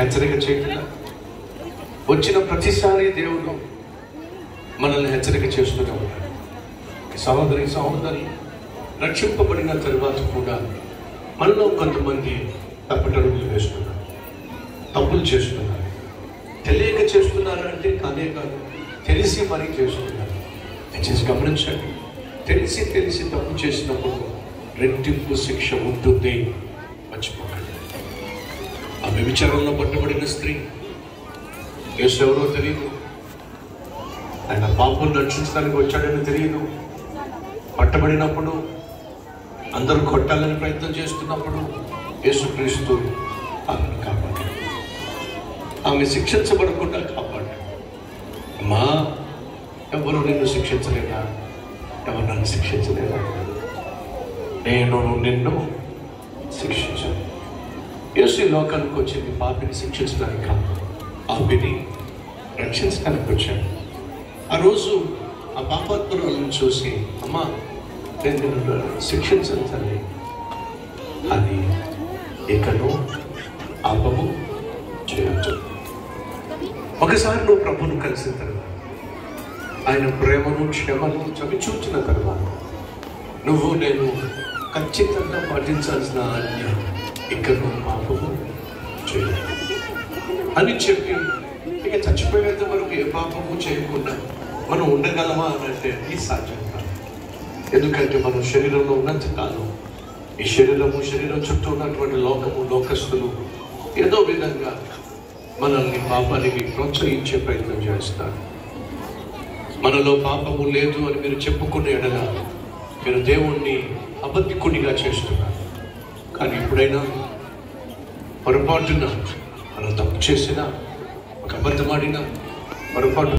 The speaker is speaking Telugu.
హెచ్చరిక చేయకుండా వచ్చిన ప్రతిసారి దేవుడు మనల్ని హెచ్చరిక చేస్తూనే ఉంటాడు. సహోదరి రక్షింపబడిన తరువాత కూడా మనలో కొంతమంది తప్పటడుగులు వేస్తున్నారు, తప్పులు చేస్తున్నారు. తెలియక చేస్తున్నారు అంటే కానే కాదు, తెలిసి మరీ చేస్తున్నారు. దయచేసి గమనించండి, తెలిసి తప్పు చేసినప్పుడు రెట్టింపు శిక్ష ఉంటుంది, మర్చిపోకండి. ఆ వ్యభిచారంలో పట్టబడిన స్త్రీ యేసు ఎవరో తెలియదు, ఆయన పాపం రక్షించడానికి వచ్చాడని తెలియదు. పట్టబడినప్పుడు అందరూ కొట్టాలని ప్రయత్నం చేస్తున్నప్పుడు యేసుక్రీస్తు ఆమెను కాపాడాడు. ఆమె శిక్షించబడకుండా కాపాడాడు. అమ్మా, ఎవరు నిన్ను శిక్షించలేదా? ఎవరు నన్ను శిక్షించలేదా? నేను నిన్ను శిక్షించాను. యేసు ఈ లోకానికి వచ్చింది పాపిని శిక్షించడానికి కాదు, పాపిని రక్షించడానికి వచ్చాడు. ఆ రోజు ఆ పాపాత్మురాలను చూసి, అమ్మా నేను నిన్ను శిక్షించను తల్లి, అది ఇకను పాపము చేయొచ్చు. ఒకసారి నువ్వు ప్రభువును కలిసిన తర్వాత, ఆయన ప్రేమను క్షమను చవిచూచిన తర్వాత, నువ్వు నేను ఖచ్చితంగా పాటించాల్సిన ఆజ్ఞ ఇకను పాపము చేయదు అని చెప్పి, ఇక చచ్చిపోయేంత వరకు ఏ పాపము చేయకుండా మనం ఉండగలమా అని అంటే ఇది సాధ్యం కాదు. ఎందుకంటే మనం శరీరంలో ఉన్నంత కాలం ఈ శరీరం చుట్టూ ఉన్నటువంటి లోకస్తులు ఏదో విధంగా మనల్ని పాపానికి ప్రోత్సహించే ప్రయత్నం చేస్తారు. మనలో పాపము లేదు అని మీరు చెప్పుకునే ఎడల మీరు దేవుణ్ణి అబద్ధికుడిగా చేస్తున్నారు. కానీ ఎప్పుడైనా పొరపాటున మనం తప్పు చేసినా, ఒక అబద్ధమాడినా, పొరపాటు